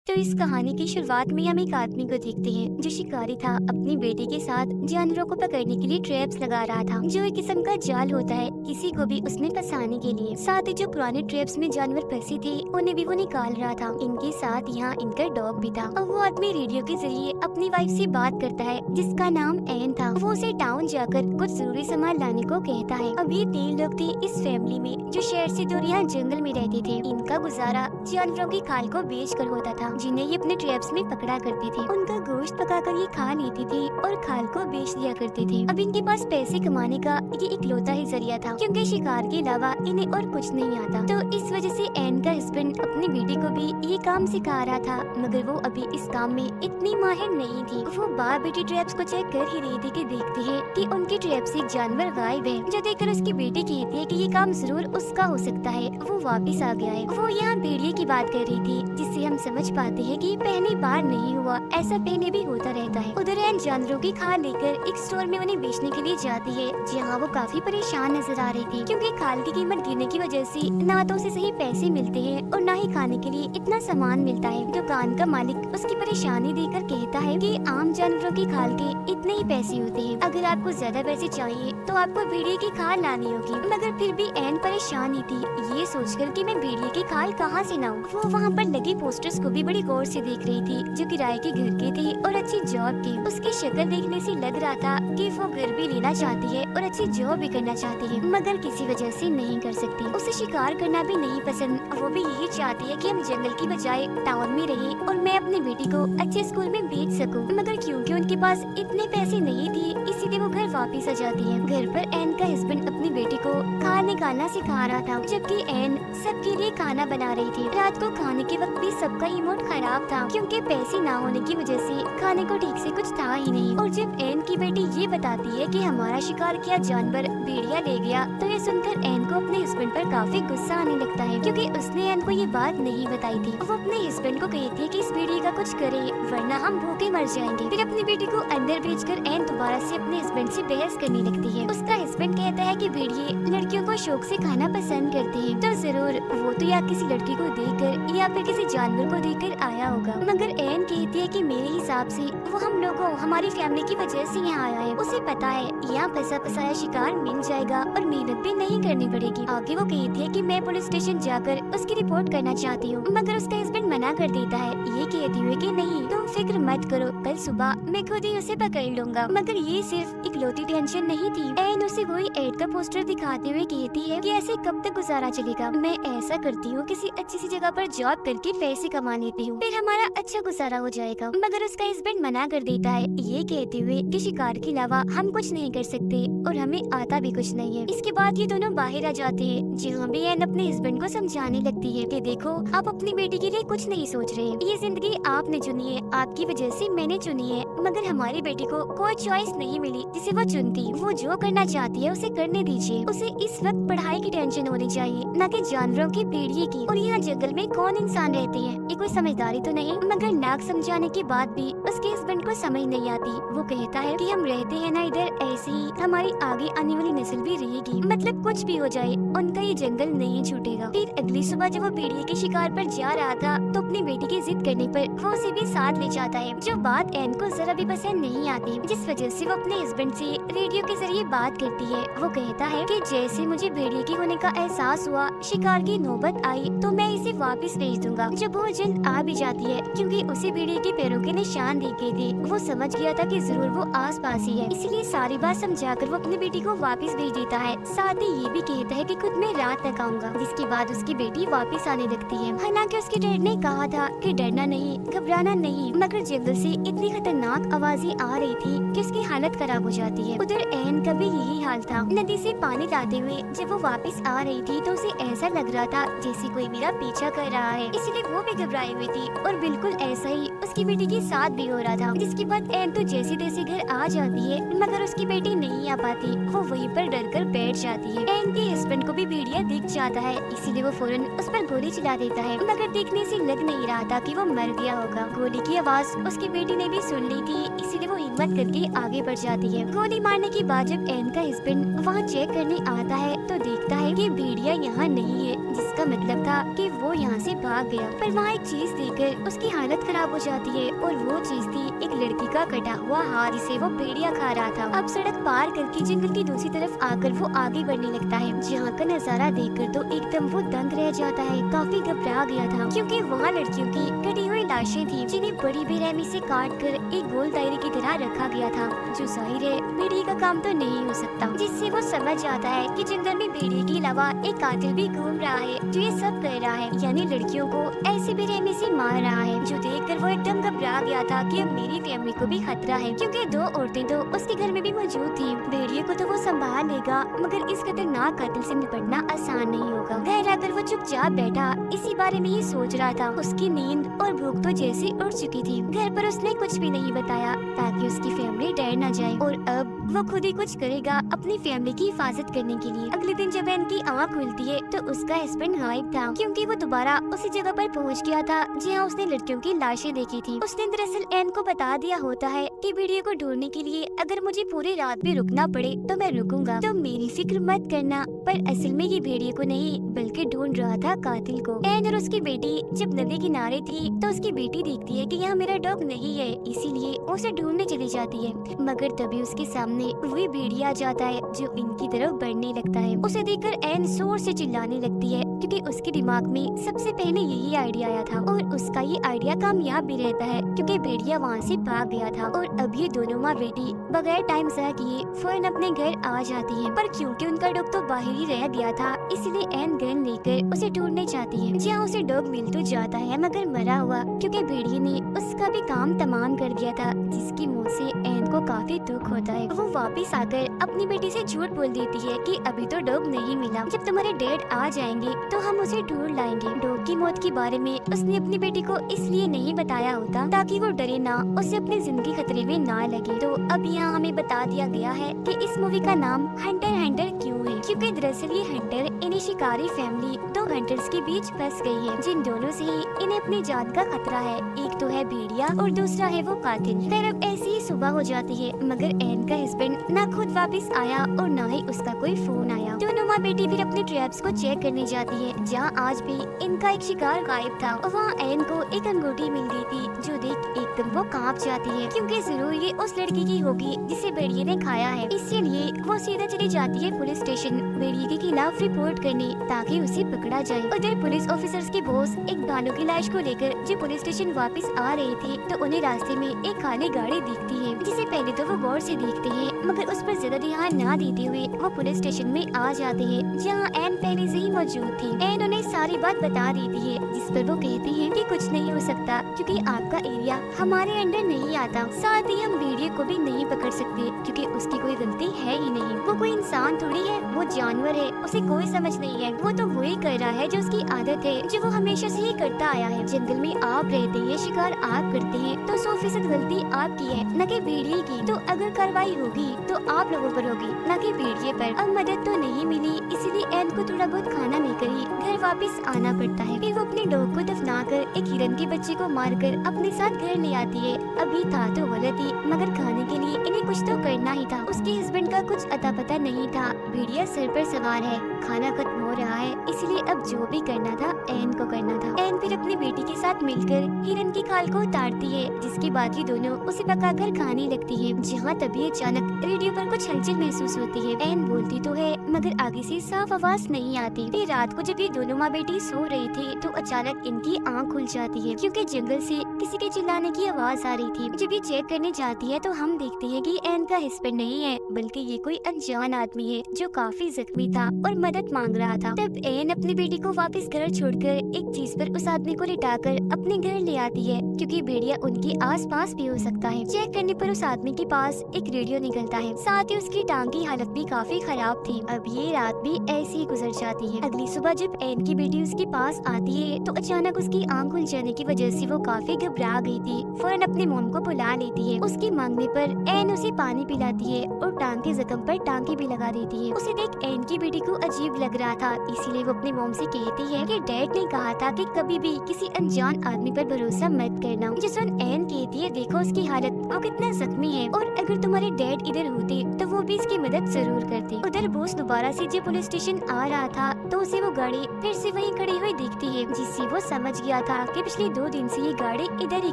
तो इस कहानी की शुरुआत में हम एक आदमी को देखते हैं जो शिकारी था। अपनी बेटी के साथ जानवरों को पकड़ने के लिए ट्रैप्स लगा रहा था, जो एक किस्म का जाल होता है किसी को भी उसमें फंसाने के लिए। साथ ही जो पुराने ट्रैप्स में जानवर फंसे थे उन्हें भी वो निकाल रहा था। इनके साथ यहाँ इनका डॉग भी था। और वो आदमी रेडियो के जरिए अपनी वाइफ से बात करता है जिसका नाम एन था। वो उसे टाउन जाकर कुछ जरूरी सामान लाने को कहता है। अब ये 3 लोग थे इस फैमिली में जो शहर से दूर यहाँ जंगल में रहते थे। इनका गुजारा जानवरों की खाल को बेच कर होता था जिन्हें ये अपने ट्रैप्स में पकड़ा करते थे। उनका गोश्त पकाकर ये खा लेते थे और खाल को बेच दिया करते थे। अब इनके पास पैसे कमाने का ये इकलौता ही जरिया था क्योंकि शिकार के अलावा इन्हें और कुछ नहीं आता। तो इस वजह से एन का हस्बैंड अपनी बेटी को भी ये काम सिखा रहा था, मगर वो अभी इस काम में इतनी माहिर नहीं थी। वो बार बेटी ट्रैप्स को चेक कर ही रही थी कि देखती है कि उनके ट्रैप से एक जानवर गायब है, जो देखकर उसकी बेटी कहती है कि ये काम जरूर उसका हो सकता है। वो वापिस आ गया है। वो यहाँ भेड़िए की बात कर रही थी, जिससे हम समझ पाते हैं कि पहली बार नहीं हुआ, ऐसा पहले भी होता रहता है। उधर एन जानवरों की खाल लेकर एक स्टोर में उन्हें बेचने के लिए जाती है, जहाँ वो काफी परेशान नजर आ रही थी क्योंकि खाल की कीमत गिरने की वजह से ना तो उसे सही पैसे मिलते हैं और ना ही खाने के लिए इतना सामान मिलता है। दुकान का मालिक उसकी परेशानी देखकर कहता है कि आम जानवरों की खाल के इतने ही पैसे होते हैं, अगर आपको ज्यादा पैसे चाहिए तो आपको भेड़िए की खाल लानी होगी। मगर फिर भी एन परेशान ही थी, ये सोचकर कि मैं भेड़िए की खाल कहाँ से लाऊं। वो वहाँ पर लगे पोस्टर्स को भी बड़ी गौर से देख रही थी, जो किराए के घर के थे और अच्छी जॉब के। उसकी शक्ल देखने से लग रहा था कि वो घर भी लेना चाहती है और अच्छी जॉब भी करना चाहती है, मगर किसी वजह से नहीं कर सकती। उसे शिकार करना भी नहीं पसंद, वो भी यही चाहती है कि हम जंगल की बजाय टाउन में रहे और मैं अपनी बेटी को अच्छे स्कूल में भेज सकूं। मगर क्योंकि उनके पास इतने पैसे नहीं थे, इसीलिए वो घर वापस आ जाती है। घर पर एन का हस्बैंड अपनी बेटी को खाना निकालना सिखा रहा था, जबकि एन सबके लिए खाना बना रही थी। रात को खाने के वक्त भी सबका ही मूड खराब था क्योंकि पैसे ना होने की वजह से खाने को ठीक से कुछ था ही नहीं। और जब एन की बेटी ये बताती है कि हमारा शिकार किया जानवर भेड़िया ले गया, तो ये सुनकर एन को अपने हस्बैंड पर काफी गुस्सा आने लगता है क्योंकि उसने एन को ये बात नहीं बताई थी। वो अपने हस्बैंड को कहती है कि इस भेड़िए का कुछ करे वरना हम भूखे मर जाएंगे। फिर अपनी बेटी को अंदर भेजकर एन दोबारा से अपने हस्बैंड से बहस करने लगती है। उसका हस्बैंड कहता है कि भेड़िए लड़कियों को शौक से खाना पसंद करते हैं, तो जरूर वो तो या किसी लड़की को देखकर या फिर किसी जानवर को देखकर आया होगा। मगर एन कहती है कि मेरे हिसाब से वो हम लोगों हमारी फैमिली की वजह से यहाँ आया है। उसे पता है यहाँ फंसा फसाया शिकार मिल जाएगा और मेहनत भी नहीं करनी पड़ेगी। आगे वो कहती है कि मैं पुलिस स्टेशन जाकर उसकी रिपोर्ट करना चाहती हूँ, मगर उसका हस्बैंड मना कर देता है, ये कहती हुए कि नहीं तुम फिक्र मत करो, कल सुबह मैं खुद ही उसे पकड़ लूंगा। मगर ये सिर्फ इकलौती टेंशन नहीं थी। एन उसे वही एड का पोस्टर दिखाते हुए कहती है कि ऐसे कब तक गुजारा चलेगा, मैं ऐसा करती हूँ किसी अच्छी सी जगह पर जॉब करके पैसे कमा लेती हूँ, फिर हमारा अच्छा गुजारा हो जाएगा। मगर उसका हस्बैंड मना कर देता है, ये कहते हुए कि शिकार के अलावा हम कुछ नहीं कर सकते और हमें आता भी कुछ नहीं है। इसके बाद ये दोनों बाहर आ जाते हैं, जहाँ भी एन अपने हस्बैंड को समझाने लगती है कि देखो आप अपनी बेटी के लिए कुछ नहीं सोच रहे, ये जिंदगी आपने चुनी है, आपकी वजह से मैंने चुनी है, मगर हमारी बेटी को कोई चॉइस नहीं मिली जिसे वो चुनती। वो जो करना चाहती है उसे करने दीजिए। उसे इस वक्त पढ़ाई की टेंशन होनी चाहिए, न कि जानवरों की भेड़िए की। और यहाँ जंगल में कौन इंसान रहते हैं, ये कोई समझदारी तो नहीं। मगर नाक समझाने के बाद भी उसके हस्बैंड को समझ नहीं आती। वो कहता है कि हम रहते हैं ना इधर, ऐसे ही हमारी आगे आने वाली नस्ल भी रहेगी, मतलब कुछ भी हो जाए उनका ये जंगल नहीं छूटेगा। फिर अगली सुबह जब वो भेड़िए के शिकार पर जा रहा था, तो अपनी बेटी की जिद करने पर वो उसे भी साथ ले जाता है, जो बात एन को जरा भी पसंद नहीं आती, जिस वजह से वो अपने हस्बैंड से रेडियो के जरिए बात करती है। वो कहता है कि जैसे मुझे भेड़िए की होने का एहसास हुआ, शिकार की नौबत आई तो मैं इसे वापस भेज दूंगा। जब वो जल्द आ भी जाती है, क्योंकि उसे भेड़िए के पैरों के निशान देखे थे, वो समझ गया था कि जरूर वो आस पास ही है, इसलिए सारी बात समझाकर वो अपनी बेटी को वापस भेज देता है। साथ ही ये भी कहता है कि खुद मैं रात तक आऊंगा, जिसके बाद उसकी बेटी वापस आने लगती है। हालांकि उसके डैड ने कहा था कि डरना नहीं, घबराना नहीं, मगर जंगल से इतनी खतरनाक आवाजें आ रही थी कि उसकी हालत खराब हो जाती है। उधर एन का भी यही हाल था। नदी से पानी लाते हुए जब वो वापस आ रही थी तो उसे ऐसा लग रहा था जैसे कोई मेरा पीछा कर रहा है, इसलिए वो भी घबराई हुई थी। और बिल्कुल ऐसा ही उसकी बेटी के साथ भी हो रहा था। जिसके बाद एन तो जैसे तैसे घर आ जाती है, मगर उसकी बेटी नहीं आ पाती। वो वहीं पर डरकर बैठ जाती है। एन के हस्बैंड को भी भेड़िया दिख जाता है, इसीलिए वो फौरन उस पर गोली चला देता है, मगर देखने से लग नहीं रहा था कि वो मर गया होगा। गोली की आवाज उसकी बेटी ने भी सुन ली थी, इसीलिए वो हिम्मत करके आगे बढ़ जाती है। गोली मारने के बाद जब एन का हस्बैंड वहाँ चेक करने आता है तो देखता है कि भेड़िया यहाँ नहीं है, जिसका मतलब था कि वो यहाँ से भाग गया। पर वहाँ एक चीज देखकर उसकी हालत खराब हो जाती है, और वो चीज थी एक लड़की का कटा हुआ हाथ, जिसे वो भेड़िया खा रहा था। अब सड़क पार करके जंगल की दूसरी तरफ आकर वो आगे बढ़ने लगता है। जहाँ का नजारा देखकर तो एकदम वो दंग रह जाता है। काफी घबरा गया था, क्योंकि वहाँ लड़कियों की कटी हुई लाशें थी, जिन्हें बड़ी बेरहमी से काट कर एक गोल दायरे की तरह रखा गया था, जो जाहिर है भेड़िए का काम तो नहीं हो सकता। जिससे वो समझ जाता है कि जंगल में भेड़िए के अलावा एक कातिल भी घूम रहा है, जो ये सब कर रहा है, यानी लड़कियों को ऐसी बेरहमी से मार रहा है। जो देखकर वो एकदम घबरा गया था कि अब मेरी फैमिली को भी खतरा है, क्योंकि दो औरतें तो उसके घर में भी मौजूद थी। भेड़िए को तो वो संभाल लेगा, मगर इस खतरनाक कातिल से निपटना आसान नहीं होगा। घर आकर वो चुपचाप बैठा इसी बारे में ही सोच रहा था। उसकी नींद और भूख तो जैसे उड़ चुकी थी। घर पर उसने कुछ भी नहीं बताया ताकि उसकी फैमिली डर न जाए, और अब वो खुद ही कुछ करेगा अपनी फैमिली की हिफाजत करने के लिए। अगले दिन जब एन की आँख खुलती है तो उसका हस्बैंड गायब था, क्योंकि वो दोबारा उसी जगह पर पहुंच गया था जहां उसने लड़कियों की लाशें देखी थी। उसने दरअसल एन को बता दिया होता है कि भेड़िए को ढूंढने के लिए अगर मुझे पूरी रात भी रुकना पड़े तो मैं रुकूंगा, तो मेरी फिक्र मत करना। पर असल में ये भेड़िए को नहीं बल्कि ढूंढ रहा था कातिल को। एन और उसकी बेटी जब नदी किनारे थी तो उसकी बेटी देखती है कि यहाँ मेरा डॉग नहीं है, इसीलिए उसे ढूंढने चली जाती है। मगर तभी उसके सामने वही भेड़िया आ जाता है, जो इनकी तरफ बढ़ने लगता है। उसे देखकर एन जोर से चिल्लाने लगती है, क्योंकि उसके दिमाग में सबसे पहले यही आइडिया आया था, और उसका ये आइडिया कामयाब भी रहता है, क्योंकि भेड़िया वहाँ से भाग गया था। और अब ये दोनों माँ बेटी बगैर टाइम ज़ाया किए फौरन अपने घर आ जाती है। पर क्योंकि उनका डॉग तो बाहर ही रह गया था, इसलिए एन गन लेकर उसे ढूंढने जाती है, जहाँ उसे डॉग मिल तो जाता है मगर मरा हुआ, क्योंकि भेड़िए ने उसका भी काम तमाम कर दिया था, जिसकी मौत से एन को काफी दुख होता है। वो वापिस आकर अपनी बेटी से झूठ बोल देती है कि अभी तो डॉग नहीं मिला, जब तुम्हारे डैड आ जाएंगे तो हम उसे ढूंढ लाएंगे। डॉग की मौत के बारे में उसने अपनी बेटी को इसलिए नहीं बताया होता ताकि वो डरे ना, उसे अपनी जिंदगी खतरे में ना लगे। तो अब यहाँ हमें बता दिया गया है कि इस मूवी का नाम हंटर हंटर क्यों है, क्योंकि दरअसल ये हंटर इन्हें शिकारी फैमिली दो हंटर्स के बीच फंस गई है, जिन दोनों से ही इन्हें अपनी जान का खतरा है। एक तो है भेड़िया और दूसरा है वो कातिल। फिर अब ऐसी ही सुबह हो जाती है, मगर एन का हस्बैंड ना खुद वापस आया और ना ही उसका कोई फोन आया। दोनों माँ बेटी फिर अपने ट्रैप्स को चेक करने जाती है, जहाँ आज भी इनका एक शिकार गायब था। और वहाँ एन को एक अंगूठी मिल गई थी, जो देख एकदम वो कांप जाती है, क्योंकि जरूर ये उस लड़की की होगी जिसे भेड़िए ने खाया है। इसीलिए वो सीधा चली जाती है पुलिस स्टेशन भेड़िए के खिलाफ रिपोर्ट करने, ताकि उसे पकड़ा जाए। उधर पुलिस ऑफिसर्स के बॉस एक भालू की लाश को लेकर जो पुलिस स्टेशन वापस आ रहे थे, तो उन्हें रास्ते में एक खाली गाड़ी दिखती है, जिसे पहले तो वो गौर से देखते हैं, मगर उस पर ज्यादा ध्यान न देते हुए वो पुलिस स्टेशन में आ जाते हैं, जहाँ एन पहले से ही मौजूद थी। एन उन्हें सारी बात बता देती है, जिस पर वो कहती है कि कुछ नहीं हो सकता, क्योंकि आपका एरिया हमारे अंडर नहीं आता। साथ ही हम भेड़िए को भी नहीं पकड़ सकते, क्योंकि उसकी कोई गलती है ही नहीं। वो कोई इंसान थोड़ी है, वो जानवर है, उसे कोई समझ नहीं है। वो तो वही कर रहा है जो उसकी आदत है, जो वो हमेशा से ही करता आया है। जंगल में आप रहते हैं, शिकार आप करते हैं, तो 100% गलती आपकी है, न कि भेड़िए की। तो अगर कार्रवाई होगी तो आप लोगों पर होगी, न कि भेड़िए पर। अब मदद तो नहीं मिली, इसीलिए एन को थोड़ा बहुत खाना लेकर ही घर वापस आना पड़ता है। फिर वो अपने डॉग को दफनाकर एक हिरन के बच्चे को मारकर अपने साथ घर ले आती है। अभी था तो गलत ही, मगर खाने के लिए इन्हें कुछ तो करना ही था। उसके हस्बैंड का कुछ अता पता नहीं था। भेड़िया सर पर सवार है, खाना खत्म हो रहा है, इसलिए अब जो भी करना था एन को करना था। एन फिर अपनी बेटी के साथ मिलकर हिरन की खाल को उतारती है, जिसके बाद ये दोनों उसे पकाकर खाने लगती है। जहाँ तभी अचानक रेडियो पर कुछ हलचल महसूस होती है। एन बोलती तो है, मगर आगे से साफ आवाज नहीं आती। फिर रात को जब ये दोनों माँ बेटी सो रही थी, तो अचानक इनकी आँख खुल जाती है, क्योंकि जंगल से किसी के चिल्लाने की आवाज आ रही थी। जब ये चेक करने जाती है तो हम देखते हैं कि एन का हस्बैंड नहीं है, बल्कि ये कोई अनजान आदमी है, जो काफी जख्मी था और मदद मांग रहा था। तब एन अपनी बेटी को वापस घर छोड़कर एक चीज पर उस आदमी को लिटाकर अपने घर ले आती है, क्योंकि भेड़िया उनके आसपास भी हो सकता है। चेक करने पर उस आदमी के पास एक रेडियो निकलता है, साथ ही उसकी टांग की हालत भी काफी खराब थी। अब ये रात भी ऐसी ही गुजर जाती है। अगली सुबह जब एन की बेटी उसके पास आती है, तो अचानक उसकी आँख खुल जाने की वजह से वो काफी घबरा गई थी फौरन अपने मोम को बुला लेती है। उसके मांगने पर एन उसे पानी पिलाती है और टांग के जख्म पर टांके भी लगा देती है। उसे देख एन की बेटी को अजीब लग रहा था, इसीलिए वो अपनी मोम से कहती है कि डैड ने कहा था कि कभी भी किसी अनजान आदमी पर भरोसा मत करना। जो सुन एन कहती है देखो उसकी हालत, वो कितना जख्मी है और अगर तुम्हारे डैड इधर होते तो वो भी इसकी मदद जरूर करते। उधर बोस दोबारा से जब पुलिस स्टेशन आ रहा था तो उसे वो गाड़ी फिर से वहीं खड़ी हुई दिखती है, जिससे वो समझ गया था कि पिछले 2 दिन से ये गाड़ी इधर ही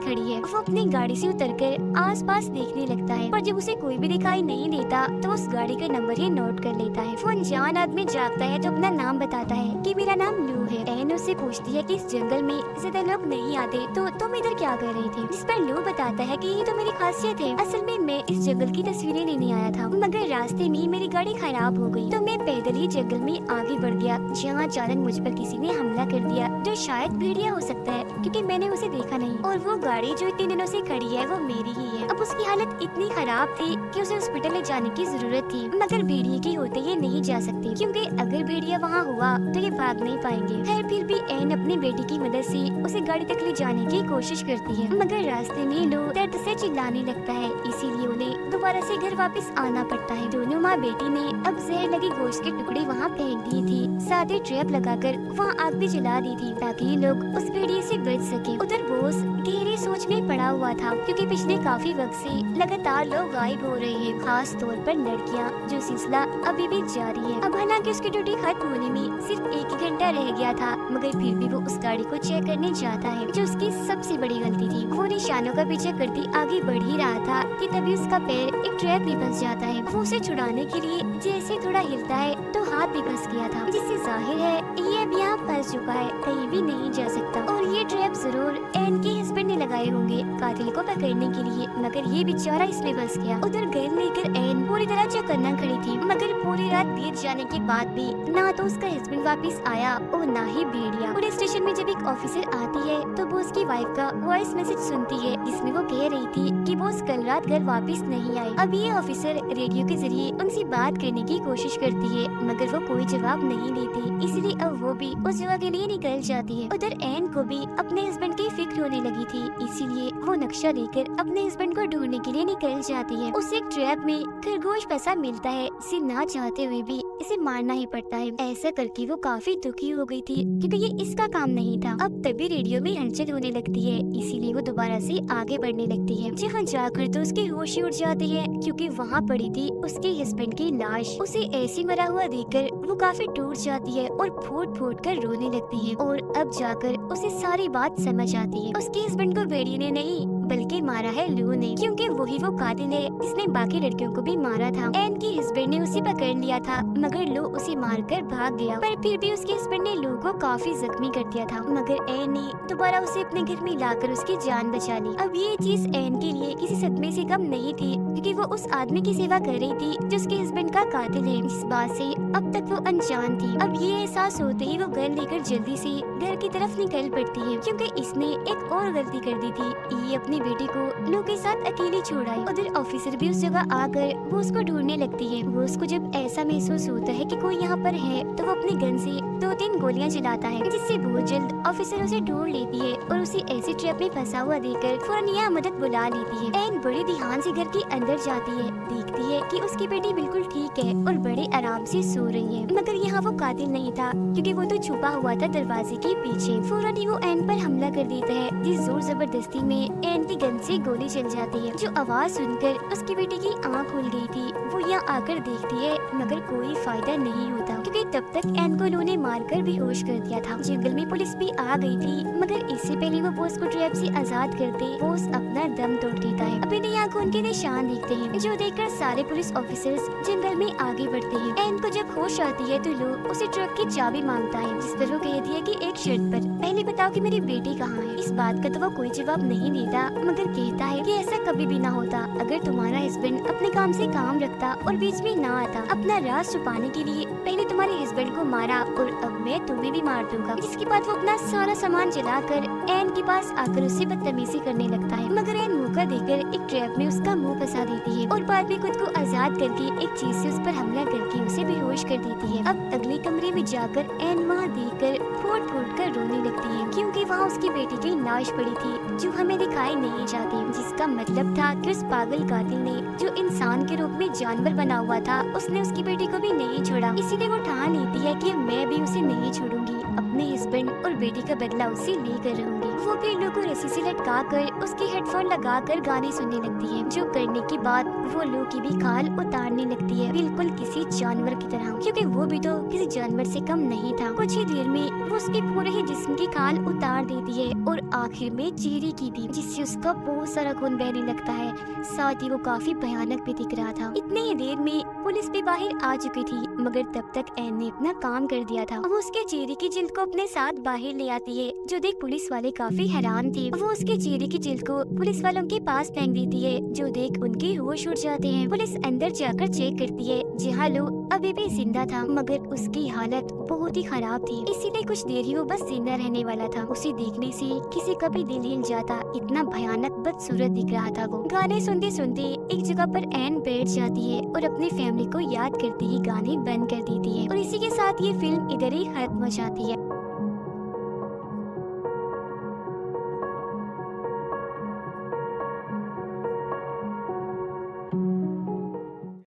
खड़ी है। वो अपनी गाड़ी से उतरकर आसपास देखने लगता है, पर जब उसे कोई भी दिखाई नहीं देता तो उस गाड़ी का नंबर ही नोट कर लेता है। वो अनजान आदमी जागता है तो अपना नाम बताता है कि मेरा नाम लू है। एन उससे पूछती है कि इस जंगल में ज्यादा लोग नहीं आते तो तुम इधर क्या कर रहे थे, जिस पर लू बताता है कि ये तो मेरी खासियत है। असल में मैं इस जंगल की तस्वीरें लेने आया था, मगर रास्ते में मेरी गाड़ी खराब हो गई तो मैं पैदल ही जंगल में आगे बढ़ गया, जहाँ अचानक मुझ पर किसी ने हमला कर दिया, जो शायद भेड़िया हो सकता है क्योंकि मैंने उसे देखा नहीं, और वो गाड़ी जो इतने दिनों से खड़ी है वो मेरी ही है। अब उसकी हालत इतनी खराब थी कि उसे हॉस्पिटल ले जाने की जरूरत थी, मगर भेड़िए के होते ये नहीं जा सकते क्योंकि अगर भेड़िया वहाँ हुआ तो ये भाग नहीं पाएंगे। खैर फिर भी एन अपनी बेटी की मदद से उसे गाड़ी तक ले जाने की कोशिश करती है, मगर रास्ते में लोग दर्द से चिल्लाने लगता है, इसीलिए उन्हें दोबारा से घर वापस आना पड़ता है। दोनों माँ बेटी ने अब जहर लगी गोश्त के टुकड़े वहाँ फेंक दिए थी, साथ ही ट्रैप लगाकर वहाँ आग भी जला दी थी ताकि ये लोग उस भेड़िए से बच सके। उधर बोस गहरी सोच में पड़ा हुआ था क्योंकि पिछले काफी वक्त से लगातार लोग गायब हो रहे हैं, खास तौर पर लड़कियाँ, जो सिलसिला अभी भी जारी है। अब हालांकि उसकी ड्यूटी खत्म होने में सिर्फ 1 घंटा रह गया था, मगर फिर भी वो उस गाड़ी को चेक करने जाता है, जो उसकी सबसे बड़ी गलती थी। वो निशानों का पीछे करती आगे बढ़ ही रहा था कि तभी उसका पैर एक ट्रैप में फंस जाता है। वो उसे छुड़ाने के लिए जैसे थोड़ा हिलता है तो हाथ भी फंस गया था, जिससे जाहिर है ये अब यहाँ फंस चुका है, कहीं भी नहीं जा सकता। और ये ट्रैप जरूर एन के हस्बैंड ने लगाए होंगे कातिल को पकड़ने के लिए, मगर ये बेचारा इसमें फंस गया। उधर गन लेकर एन पूरी तरह चौकन्ना खड़ी थी, मगर पूरी रात बीत जाने के बाद भी ना तो उसका हस्बैंड वापस आया और ना ही भेड़िया। पुलिस स्टेशन में जब एक ऑफिसर आती है तो वो उसकी वाइफ का वॉइस मैसेज सुनती है, जिसमें वो कह रही थी कि बोस कल रात घर वापस नहीं आए। अब ये ऑफिसर रेडियो के जरिए उनसे बात करने की कोशिश करती है, मगर वो कोई जवाब नहीं देती, इसलिए अब वो भी उस जगह के लिए निकल जाती है। उधर एन को भी अपने हस्बैंड की फिक्र होने लगी थी, इसीलिए वो नक्शा लेकर अपने हस्बैंड को ढूंढने के लिए निकल जाती है। उसे एक ट्रैप में खरगोश फंसा मिलता है, इसे ना चाहते हुए भी इसे मारना ही पड़ता है। ऐसा करके वो काफी दुखी हो गई थी क्योंकि ये इसका काम नहीं था। अब तभी रेडियो में हलचल होने लगती है, इसीलिए वो दोबारा से आगे बढ़ने लगती है, जहाँ जाकर तो उसके होश ही उड़ जाते हैं क्योंकि वहाँ पड़ी थी उसके हस्बैंड की लाश। उसे ऐसे मरा हुआ देखकर वो काफी टूट जाती है और फूट फूट कर रोने लगती है, और अब जाकर उसे सारी बात समझ आती है। उसके हस्बैंड को भेड़िए ने नहीं बल्कि मारा है लू ने, क्योंकि वही वो कातिल है जिसने बाकी लड़कियों को भी मारा था। एन के हस्बैंड ने उसे पकड़ लिया था, मगर लू उसे मारकर भाग गया, पर फिर भी उसके हस्बैंड ने लू को काफी जख्मी कर दिया था, मगर एन ने दोबारा उसे अपने घर में लाकर उसकी जान बचा ली। अब ये चीज एन के लिए किसी सदमे से कम नहीं थी, क्योंकि वो उस आदमी की सेवा कर रही थी जो उसके हस्बैंड का कातिल है, जिस बात से अब तक वो अनजान थी। अब ये एहसास होते ही वो गन लेकर जल्दी से घर की तरफ निकल पड़ती है, क्योंकि इसने एक और गलती कर दी थी, ये अपनी बेटी को लू के साथ अकेली छोड़ आई। उधर ऑफिसर भी उस जगह आकर वो उसको ढूंढने लगती है। वो उसको जब ऐसा महसूस होता है कि कोई यहाँ पर है तो वो अपनी गन से 2-3 गोलियां चलाता है, जिससे बहुत जल्द ऑफिसर उसे ढूंढ लेती है और उसे ऐसी ट्रैप में फंसा हुआ देखकर फौरन यहाँ मदद बुला लेती है। एन बड़े ध्यान से घर के अंदर जाती है, देखती है कि उसकी बेटी बिल्कुल ठीक है और बड़े आराम से सो रही है, मगर यहाँ वो कातिल नहीं था क्योंकि वो तो छुपा हुआ था दरवाजे के पीछे। फौरन ही वो एन पर हमला कर देता है, जिस जोर जबरदस्ती में एन की गन से गोली चल जाती है। जो आवाज सुनकर उसकी बेटी की आँख खुल गई थी, वो यहाँ आकर देखती है, मगर कोई फायदा नहीं होता क्योंकि तब तक एन को लू ने मारकर बेहोश कर दिया था। जंगल में पुलिस भी आ गई थी, मगर इससे पहले वो बोस को ट्रैप से आजाद करते बोस अपना दम तोड़ देता है। अभी नहीं आंखों उनके निशान दिखते हैं, जो देखकर सारे पुलिस ऑफिसर्स जंगल में आगे बढ़ते हैं। एन को जब होश आती है तो लू उसे ट्रक की चाबी मांगता है, जिस पर वो कहती है कि एक शर्त पर, पहले बताओ कि मेरी बेटी कहाँ है। इस बात का तो वो कोई जवाब नहीं देता, मगर कहता है कि ऐसा कभी भी ना होता अगर तुम्हारा हस्बैंड अपने काम से काम रखता और बीच में ना आता। अपना राज छुपाने के लिए पहले तुम्हारे हस्बैंड को मारा और अब मैं तुम्हें भी मार दूंगा। जिसके बाद वो अपना सारा सामान जलाकर एन के पास आकर उससे बदतमीजी करने लगता है, मगर एन मौका देकर एक ट्रैप में उसका मुंह फंसा देती है और बाद में खुद को आजाद करके एक चीज से उस पर हमला करके उसे बेहोश कर देती है। अब अगले कमरे में जाकर एन वहाँ देखकर फूट फूट कर रोने लगती है, क्योंकि वहाँ उसकी बेटी की लाश पड़ी थी जो हमें दिखाई नहीं जाती, जिसका मतलब था कि उस पागल कातिल ने जो इंसान के रूप में जानवर बना हुआ था उसने उसकी बेटी को भी नहीं छोड़ा। इसीलिए वो ठान लेती है कि मैं भी उसे नहीं छोड़ूंगी, अपने हस्बैंड और बेटी का बदला उसे लेकर रहूंगी। वो भेड़ों को रस्सी से लटका कर उसके हेडफोन लगा कर गाने सुनने लगती है, जो करने के बाद वो लोगों की भी खाल उतारने लगती है, बिल्कुल किसी जानवर की तरह, क्योंकि वो भी तो किसी जानवर से कम नहीं था। कुछ ही देर में वो उसके पूरे ही जिस्म की खाल उतार देती है और आखिर में चेहरे की भी, जिससे उसका बहुत सारा खून बहने लगता है। साथ ही वो काफी भयानक भी दिख रहा था। इतने ही देर में पुलिस भी बाहर आ चुकी थी, मगर तब तक एन ने अपना काम कर दिया था। वो उसके चेहरे की जिल्द को अपने साथ बाहर ले आती है, जो देख पुलिस वाले काफी हैरान थे। वो उसके चेहरे की जिल्द को पुलिस वालों के पास फेंक देती है, जो देख उनके होश उड़ जाते हैं। पुलिस अंदर जाकर चेक करती है, जहाँ लो अभी भी जिंदा था, मगर उसकी हालत बहुत ही खराब थी, इसीलिए कुछ देर ही वो बस जिंदा रहने वाला था। उसे देखने से किसी का भी दिल हिल जाता, इतना भयानक बदसूरत दिख रहा था वो। गाने सुनते सुनते एक जगह पर एन बैठ जाती है और अपनी फैमिली को याद करते ही गाने बंद कर देती है, और इसी के साथ ये फिल्म इधर ही खत्म हो जाती है।